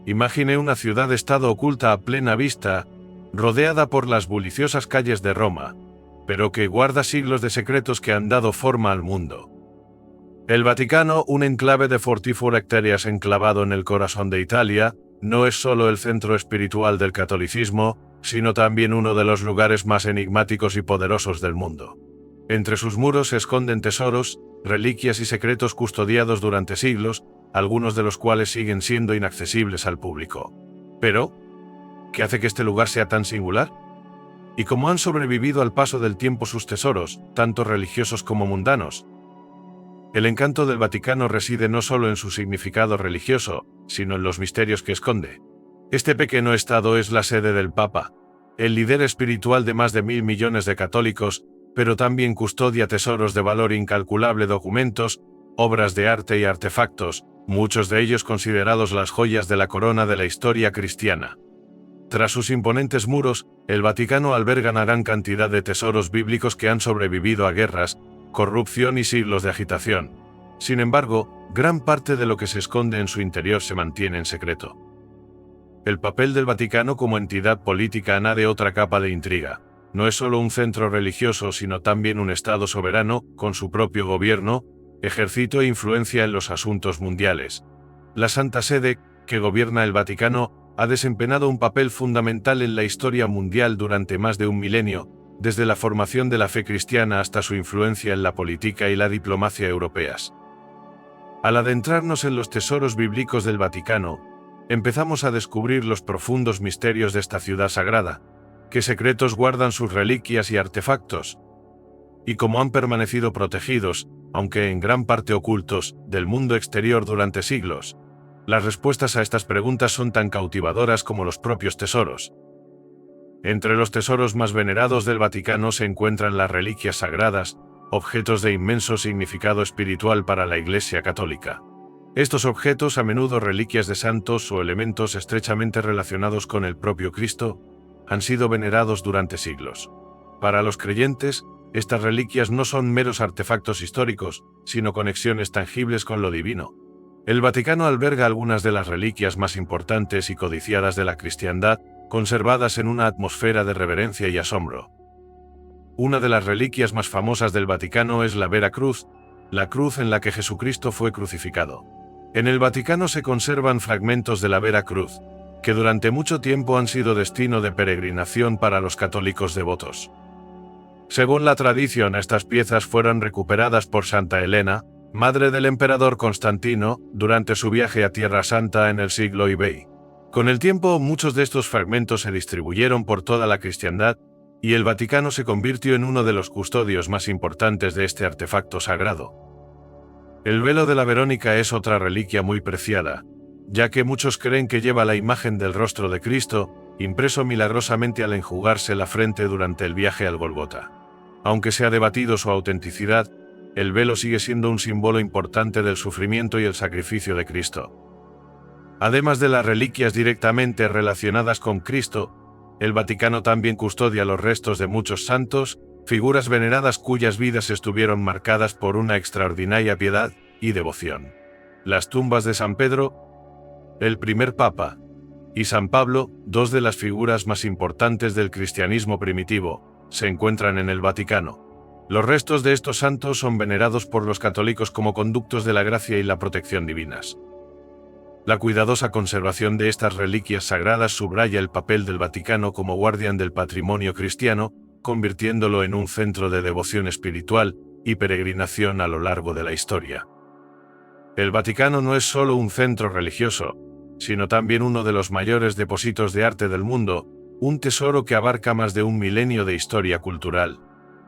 Imagine una ciudad-estado oculta a plena vista, rodeada por las buliciosas calles de Roma, pero que guarda siglos de secretos que han dado forma al mundo. El Vaticano, un enclave de 44 hectáreas enclavado en el corazón de Italia, no es solo el centro espiritual del catolicismo, sino también uno de los lugares más enigmáticos y poderosos del mundo. Entre sus muros se esconden tesoros, reliquias y secretos custodiados durante siglos, algunos de los cuales siguen siendo inaccesibles al público. Pero, ¿qué hace que este lugar sea tan singular? ¿Y cómo han sobrevivido al paso del tiempo sus tesoros, tanto religiosos como mundanos? El encanto del Vaticano reside no solo en su significado religioso, sino en los misterios que esconde. Este pequeño estado es la sede del Papa, el líder espiritual de más de 1.000 millones de católicos, pero también custodia tesoros de valor incalculable, documentos, obras de arte y artefactos, muchos de ellos considerados las joyas de la corona de la historia cristiana. Tras sus imponentes muros, el Vaticano alberga una gran cantidad de tesoros bíblicos que han sobrevivido a guerras, corrupción y siglos de agitación. Sin embargo, gran parte de lo que se esconde en su interior se mantiene en secreto. El papel del Vaticano como entidad política añade otra capa de intriga. No es solo un centro religioso, sino también un Estado soberano, con su propio gobierno, ejército e influencia en los asuntos mundiales. La Santa Sede, que gobierna el Vaticano, ha desempeñado un papel fundamental en la historia mundial durante más de un milenio, desde la formación de la fe cristiana hasta su influencia en la política y la diplomacia europeas. Al adentrarnos en los tesoros bíblicos del Vaticano, empezamos a descubrir los profundos misterios de esta ciudad sagrada, qué secretos guardan sus reliquias y artefactos, y cómo han permanecido protegidos, aunque en gran parte ocultos, del mundo exterior durante siglos. Las respuestas a estas preguntas son tan cautivadoras como los propios tesoros. Entre los tesoros más venerados del Vaticano se encuentran las reliquias sagradas, objetos de inmenso significado espiritual para la Iglesia Católica. Estos objetos, a menudo reliquias de santos o elementos estrechamente relacionados con el propio Cristo, han sido venerados durante siglos. Para los creyentes, estas reliquias no son meros artefactos históricos, sino conexiones tangibles con lo divino. El Vaticano alberga algunas de las reliquias más importantes y codiciadas de la cristiandad, conservadas en una atmósfera de reverencia y asombro. Una de las reliquias más famosas del Vaticano es la Vera Cruz, la cruz en la que Jesucristo fue crucificado. En el Vaticano se conservan fragmentos de la Vera Cruz, que durante mucho tiempo han sido destino de peregrinación para los católicos devotos. Según la tradición, estas piezas fueron recuperadas por Santa Elena, madre del emperador Constantino, durante su viaje a Tierra Santa en el siglo IV. Con el tiempo, muchos de estos fragmentos se distribuyeron por toda la cristiandad, y el Vaticano se convirtió en uno de los custodios más importantes de este artefacto sagrado. El velo de la Verónica es otra reliquia muy preciada, ya que muchos creen que lleva la imagen del rostro de Cristo, impreso milagrosamente al enjugarse la frente durante el viaje al Gólgota. Aunque se ha debatido su autenticidad, el velo sigue siendo un símbolo importante del sufrimiento y el sacrificio de Cristo. Además de las reliquias directamente relacionadas con Cristo, el Vaticano también custodia los restos de muchos santos, figuras veneradas cuyas vidas estuvieron marcadas por una extraordinaria piedad y devoción. Las tumbas de San Pedro, el primer Papa, y San Pablo, dos de las figuras más importantes del cristianismo primitivo, se encuentran en el Vaticano. Los restos de estos santos son venerados por los católicos como conductos de la gracia y la protección divinas. La cuidadosa conservación de estas reliquias sagradas subraya el papel del Vaticano como guardián del patrimonio cristiano, convirtiéndolo en un centro de devoción espiritual y peregrinación a lo largo de la historia. El Vaticano no es solo un centro religioso, sino también uno de los mayores depósitos de arte del mundo, un tesoro que abarca más de un milenio de historia cultural.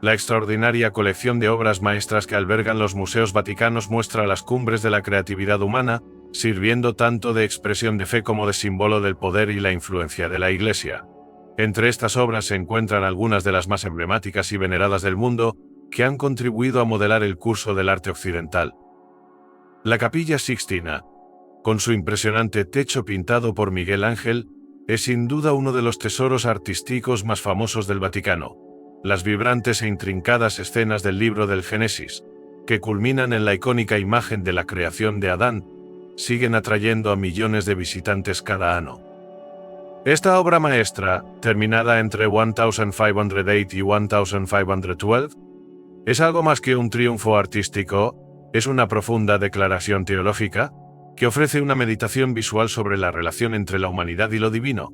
La extraordinaria colección de obras maestras que albergan los museos vaticanos muestra las cumbres de la creatividad humana, sirviendo tanto de expresión de fe como de símbolo del poder y la influencia de la Iglesia. Entre estas obras se encuentran algunas de las más emblemáticas y veneradas del mundo, que han contribuido a modelar el curso del arte occidental. La Capilla Sixtina, con su impresionante techo pintado por Miguel Ángel, es sin duda uno de los tesoros artísticos más famosos del Vaticano. Las vibrantes e intrincadas escenas del libro del Génesis, que culminan en la icónica imagen de la creación de Adán, siguen atrayendo a millones de visitantes cada año. Esta obra maestra, terminada entre 1508 y 1512, es algo más que un triunfo artístico, es una profunda declaración teológica que ofrece una meditación visual sobre la relación entre la humanidad y lo divino.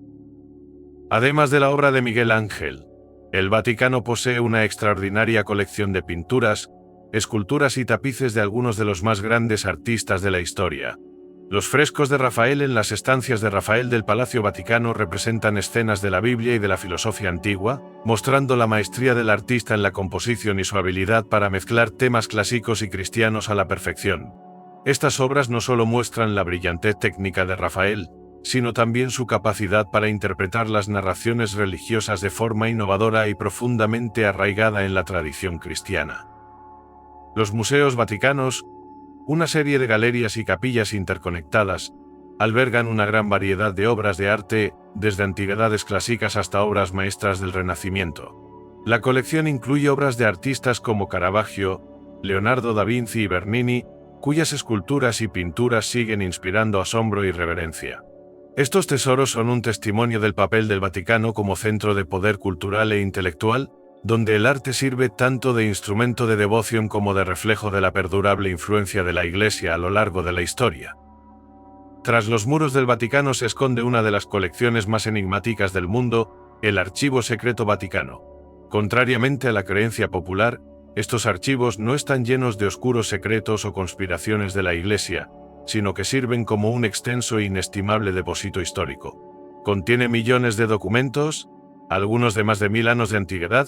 Además de la obra de Miguel Ángel, el Vaticano posee una extraordinaria colección de pinturas, esculturas y tapices de algunos de los más grandes artistas de la historia. Los frescos de Rafael en las estancias de Rafael del Palacio Vaticano representan escenas de la Biblia y de la filosofía antigua, mostrando la maestría del artista en la composición y su habilidad para mezclar temas clásicos y cristianos a la perfección. Estas obras no solo muestran la brillantez técnica de Rafael, sino también su capacidad para interpretar las narraciones religiosas de forma innovadora y profundamente arraigada en la tradición cristiana. Los museos vaticanos, una serie de galerías y capillas interconectadas, albergan una gran variedad de obras de arte, desde antigüedades clásicas hasta obras maestras del Renacimiento. La colección incluye obras de artistas como Caravaggio, Leonardo da Vinci y Bernini, cuyas esculturas y pinturas siguen inspirando asombro y reverencia. Estos tesoros son un testimonio del papel del Vaticano como centro de poder cultural e intelectual, donde el arte sirve tanto de instrumento de devoción como de reflejo de la perdurable influencia de la Iglesia a lo largo de la historia. Tras los muros del Vaticano se esconde una de las colecciones más enigmáticas del mundo, el Archivo Secreto Vaticano. Contrariamente a la creencia popular, estos archivos no están llenos de oscuros secretos o conspiraciones de la Iglesia, sino que sirven como un extenso e inestimable depósito histórico. Contiene millones de documentos, algunos de más de 1000 años de antigüedad,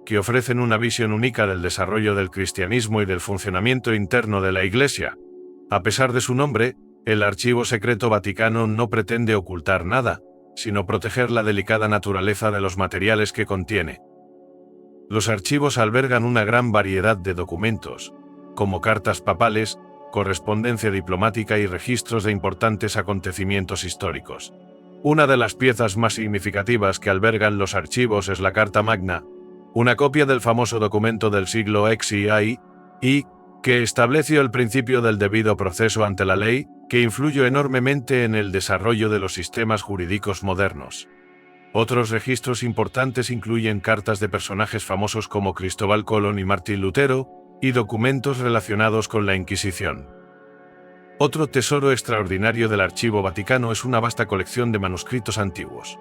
que ofrecen una visión única del desarrollo del cristianismo y del funcionamiento interno de la Iglesia. A pesar de su nombre, el Archivo Secreto Vaticano no pretende ocultar nada, sino proteger la delicada naturaleza de los materiales que contiene. Los archivos albergan una gran variedad de documentos, como cartas papales, correspondencia diplomática y registros de importantes acontecimientos históricos. Una de las piezas más significativas que albergan los archivos es la Carta Magna, una copia del famoso documento del siglo XI, que estableció el principio del debido proceso ante la ley, que influyó enormemente en el desarrollo de los sistemas jurídicos modernos. Otros registros importantes incluyen cartas de personajes famosos como Cristóbal Colón y Martín Lutero, y documentos relacionados con la Inquisición. Otro tesoro extraordinario del Archivo Vaticano es una vasta colección de manuscritos antiguos.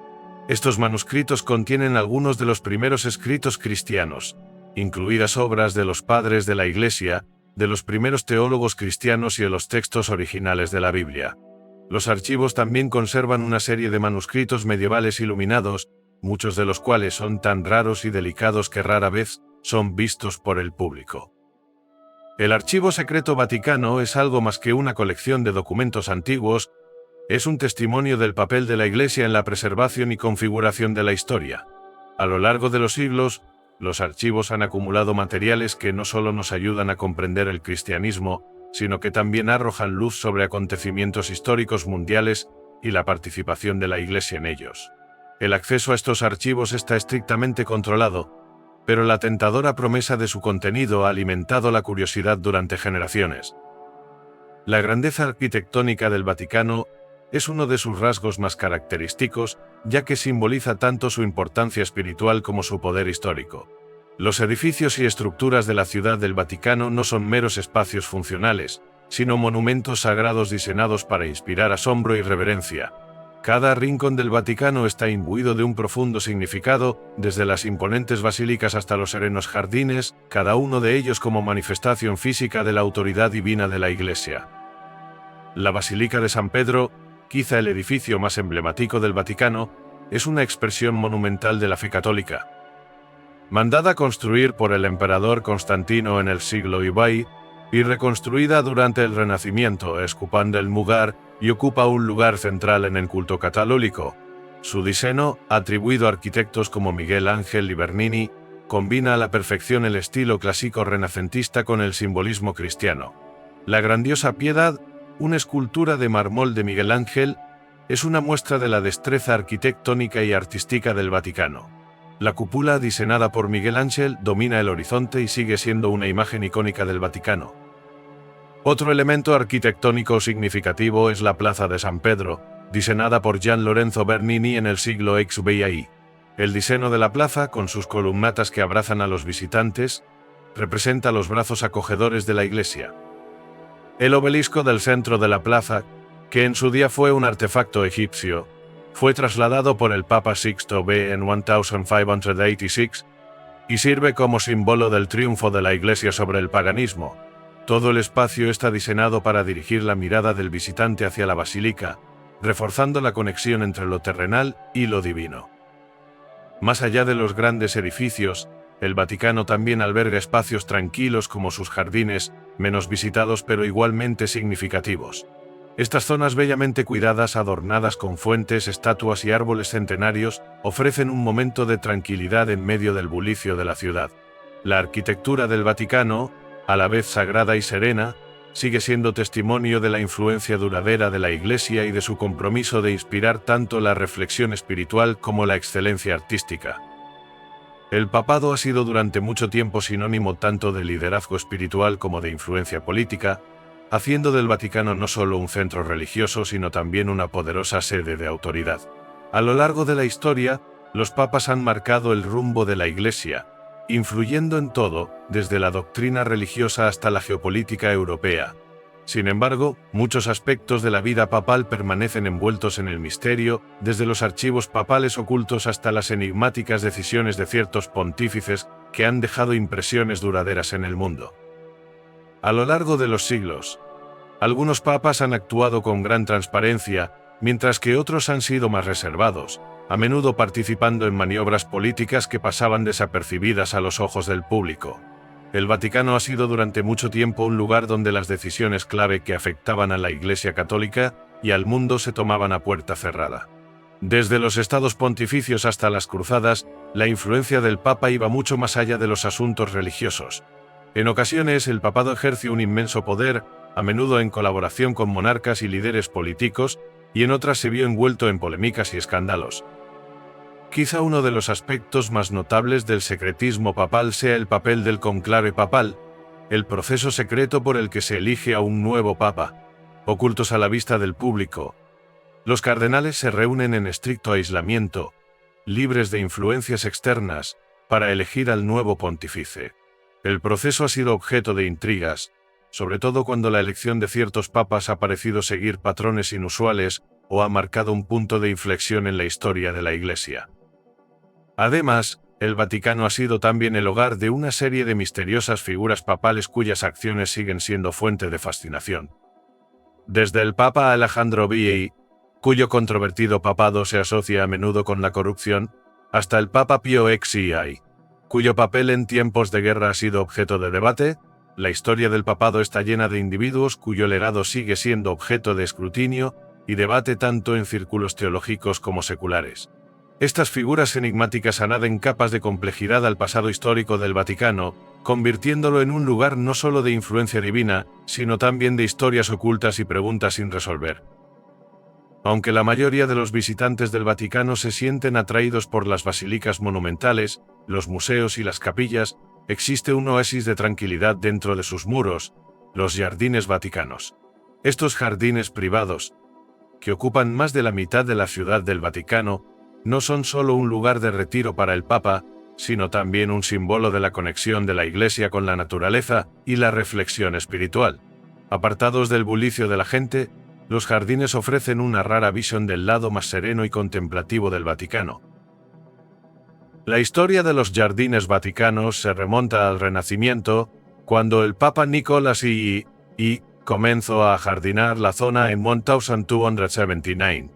Estos manuscritos contienen algunos de los primeros escritos cristianos, incluidas obras de los padres de la Iglesia, de los primeros teólogos cristianos y de los textos originales de la Biblia. Los archivos también conservan una serie de manuscritos medievales iluminados, muchos de los cuales son tan raros y delicados que rara vez son vistos por el público. El Archivo Secreto Vaticano es algo más que una colección de documentos antiguos, es un testimonio del papel de la Iglesia en la preservación y configuración de la historia. A lo largo de los siglos, los archivos han acumulado materiales que no solo nos ayudan a comprender el cristianismo, sino que también arrojan luz sobre acontecimientos históricos mundiales y la participación de la Iglesia en ellos. El acceso a estos archivos está estrictamente controlado, pero la tentadora promesa de su contenido ha alimentado la curiosidad durante generaciones. La grandeza arquitectónica del Vaticano es uno de sus rasgos más característicos, ya que simboliza tanto su importancia espiritual como su poder histórico. Los edificios y estructuras de la Ciudad del Vaticano no son meros espacios funcionales, sino monumentos sagrados diseñados para inspirar asombro y reverencia. Cada rincón del Vaticano está imbuido de un profundo significado, desde las imponentes basílicas hasta los serenos jardines, cada uno de ellos como manifestación física de la autoridad divina de la Iglesia. La Basílica de San Pedro, quizá el edificio más emblemático del Vaticano, es una expresión monumental de la fe católica. Mandada construir por el emperador Constantino en el siglo IX, y reconstruida durante el Renacimiento, escupando el lugar y ocupa un lugar central en el culto católico. Su diseño, atribuido a arquitectos como Miguel Ángel y Bernini, combina a la perfección el estilo clásico renacentista con el simbolismo cristiano. La grandiosa Piedad, una escultura de mármol de Miguel Ángel, es una muestra de la destreza arquitectónica y artística del Vaticano. La cúpula, diseñada por Miguel Ángel, domina el horizonte y sigue siendo una imagen icónica del Vaticano. Otro elemento arquitectónico significativo es la Plaza de San Pedro, diseñada por Gian Lorenzo Bernini en el siglo XVI. El diseño de la plaza, con sus columnatas que abrazan a los visitantes, representa los brazos acogedores de la iglesia. El obelisco del centro de la plaza, que en su día fue un artefacto egipcio, fue trasladado por el Papa Sixto V en 1586 y sirve como símbolo del triunfo de la iglesia sobre el paganismo. Todo el espacio está diseñado para dirigir la mirada del visitante hacia la basílica, reforzando la conexión entre lo terrenal y lo divino. Más allá de los grandes edificios, el Vaticano también alberga espacios tranquilos como sus jardines, menos visitados pero igualmente significativos. Estas zonas bellamente cuidadas, adornadas con fuentes, estatuas y árboles centenarios, ofrecen un momento de tranquilidad en medio del bullicio de la ciudad. La arquitectura del Vaticano, a la vez sagrada y serena, sigue siendo testimonio de la influencia duradera de la Iglesia y de su compromiso de inspirar tanto la reflexión espiritual como la excelencia artística. El papado ha sido durante mucho tiempo sinónimo tanto de liderazgo espiritual como de influencia política, haciendo del Vaticano no solo un centro religioso sino también una poderosa sede de autoridad. A lo largo de la historia, los papas han marcado el rumbo de la Iglesia, influyendo en todo, desde la doctrina religiosa hasta la geopolítica europea. Sin embargo, muchos aspectos de la vida papal permanecen envueltos en el misterio, desde los archivos papales ocultos hasta las enigmáticas decisiones de ciertos pontífices que han dejado impresiones duraderas en el mundo. A lo largo de los siglos, algunos papas han actuado con gran transparencia, mientras que otros han sido más reservados, a menudo participando en maniobras políticas que pasaban desapercibidas a los ojos del público. El Vaticano ha sido durante mucho tiempo un lugar donde las decisiones clave que afectaban a la Iglesia Católica y al mundo se tomaban a puerta cerrada. Desde los estados pontificios hasta las cruzadas, la influencia del Papa iba mucho más allá de los asuntos religiosos. En ocasiones, el papado ejerce un inmenso poder, a menudo en colaboración con monarcas y líderes políticos, y en otras se vio envuelto en polémicas y escándalos. Quizá uno de los aspectos más notables del secretismo papal sea el papel del conclave papal, el proceso secreto por el que se elige a un nuevo papa, ocultos a la vista del público. Los cardenales se reúnen en estricto aislamiento, libres de influencias externas, para elegir al nuevo pontífice. El proceso ha sido objeto de intrigas, sobre todo cuando la elección de ciertos papas ha parecido seguir patrones inusuales o ha marcado un punto de inflexión en la historia de la Iglesia. Además, el Vaticano ha sido también el hogar de una serie de misteriosas figuras papales cuyas acciones siguen siendo fuente de fascinación. Desde el Papa Alejandro VI, cuyo controvertido papado se asocia a menudo con la corrupción, hasta el Papa Pío XI, cuyo papel en tiempos de guerra ha sido objeto de debate, la historia del papado está llena de individuos cuyo legado sigue siendo objeto de escrutinio y debate tanto en círculos teológicos como seculares. Estas figuras enigmáticas añaden capas de complejidad al pasado histórico del Vaticano, convirtiéndolo en un lugar no solo de influencia divina, sino también de historias ocultas y preguntas sin resolver. Aunque la mayoría de los visitantes del Vaticano se sienten atraídos por las basílicas monumentales, los museos y las capillas, existe un oasis de tranquilidad dentro de sus muros, los jardines vaticanos. Estos jardines privados, que ocupan más de la mitad de la ciudad del Vaticano, no son solo un lugar de retiro para el Papa, sino también un símbolo de la conexión de la Iglesia con la naturaleza y la reflexión espiritual. Apartados del bullicio de la gente, los jardines ofrecen una rara visión del lado más sereno y contemplativo del Vaticano. La historia de los jardines vaticanos se remonta al Renacimiento, cuando el Papa Nicolás I comenzó a jardinar la zona en 1279.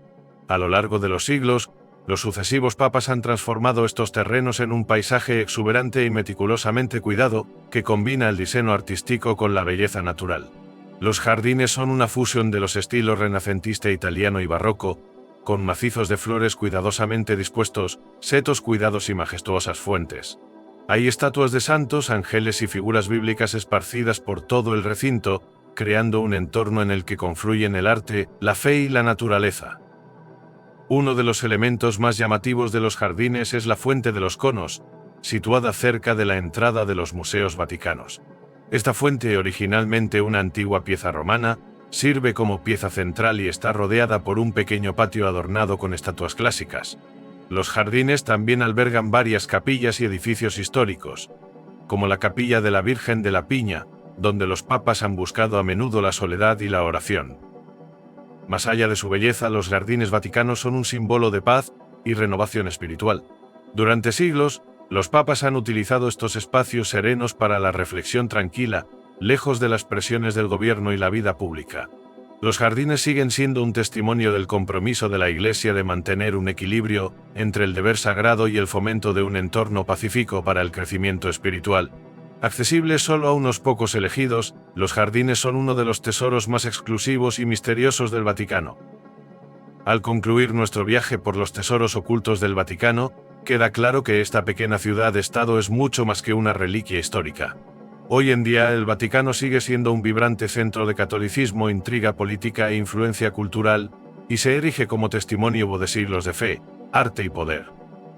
A lo largo de los siglos, los sucesivos papas han transformado estos terrenos en un paisaje exuberante y meticulosamente cuidado, que combina el diseño artístico con la belleza natural. Los jardines son una fusión de los estilos renacentista italiano y barroco, con macizos de flores cuidadosamente dispuestos, setos cuidados y majestuosas fuentes. Hay estatuas de santos, ángeles y figuras bíblicas esparcidas por todo el recinto, creando un entorno en el que confluyen el arte, la fe y la naturaleza. Uno de los elementos más llamativos de los jardines es la Fuente de los Conos, situada cerca de la entrada de los museos vaticanos. Esta fuente, originalmente una antigua pieza romana, sirve como pieza central y está rodeada por un pequeño patio adornado con estatuas clásicas. Los jardines también albergan varias capillas y edificios históricos, como la Capilla de la Virgen de la Piña, donde los papas han buscado a menudo la soledad y la oración. Más allá de su belleza, los jardines vaticanos son un símbolo de paz y renovación espiritual. Durante siglos, los papas han utilizado estos espacios serenos para la reflexión tranquila, lejos de las presiones del gobierno y la vida pública. Los jardines siguen siendo un testimonio del compromiso de la Iglesia de mantener un equilibrio entre el deber sagrado y el fomento de un entorno pacífico para el crecimiento espiritual. Accesibles solo a unos pocos elegidos, los jardines son uno de los tesoros más exclusivos y misteriosos del Vaticano. Al concluir nuestro viaje por los tesoros ocultos del Vaticano, queda claro que esta pequeña ciudad-estado es mucho más que una reliquia histórica. Hoy en día el Vaticano sigue siendo un vibrante centro de catolicismo, intriga política e influencia cultural, y se erige como testimonio de siglos de fe, arte y poder.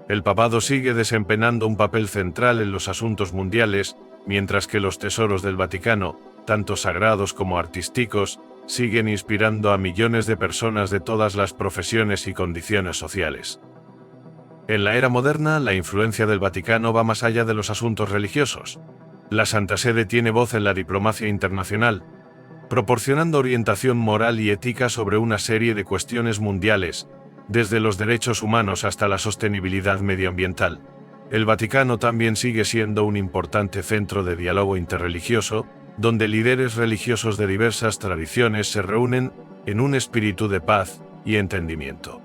El papado sigue desempeñando un papel central en los asuntos mundiales, mientras que los tesoros del Vaticano, tanto sagrados como artísticos, siguen inspirando a millones de personas de todas las profesiones y condiciones sociales. En la era moderna, la influencia del Vaticano va más allá de los asuntos religiosos. La Santa Sede tiene voz en la diplomacia internacional, proporcionando orientación moral y ética sobre una serie de cuestiones mundiales, desde los derechos humanos hasta la sostenibilidad medioambiental. El Vaticano también sigue siendo un importante centro de diálogo interreligioso, donde líderes religiosos de diversas tradiciones se reúnen en un espíritu de paz y entendimiento.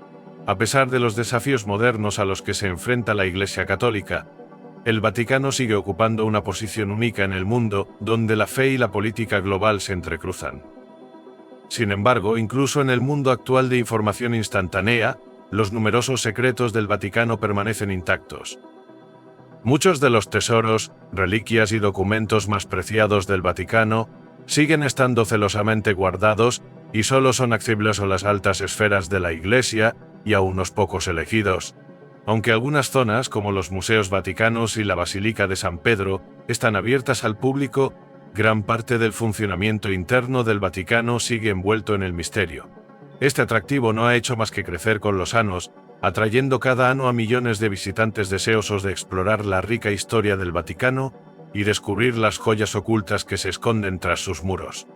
A pesar de los desafíos modernos a los que se enfrenta la Iglesia Católica, el Vaticano sigue ocupando una posición única en el mundo, donde la fe y la política global se entrecruzan. Sin embargo, incluso en el mundo actual de información instantánea, los numerosos secretos del Vaticano permanecen intactos. Muchos de los tesoros, reliquias y documentos más preciados del Vaticano siguen estando celosamente guardados y solo son accesibles a las altas esferas de la Iglesia y a unos pocos elegidos. Aunque algunas zonas, como los museos vaticanos y la Basílica de San Pedro, están abiertas al público, gran parte del funcionamiento interno del Vaticano sigue envuelto en el misterio. Este atractivo no ha hecho más que crecer con los años, atrayendo cada año a millones de visitantes deseosos de explorar la rica historia del Vaticano y descubrir las joyas ocultas que se esconden tras sus muros.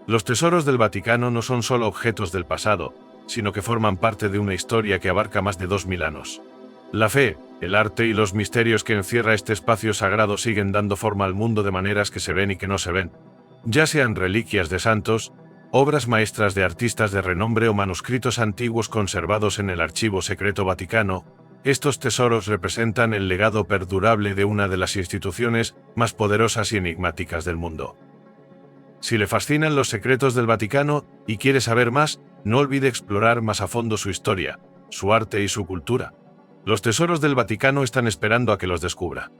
Los tesoros del Vaticano no son solo objetos del pasado, sino que forman parte de una historia que abarca más de 2000 años. La fe, el arte y los misterios que encierra este espacio sagrado siguen dando forma al mundo de maneras que se ven y que no se ven. Ya sean reliquias de santos, obras maestras de artistas de renombre o manuscritos antiguos conservados en el Archivo Secreto Vaticano, estos tesoros representan el legado perdurable de una de las instituciones más poderosas y enigmáticas del mundo. Si le fascinan los secretos del Vaticano y quiere saber más, no olvide explorar más a fondo su historia, su arte y su cultura. Los tesoros del Vaticano están esperando a que los descubra.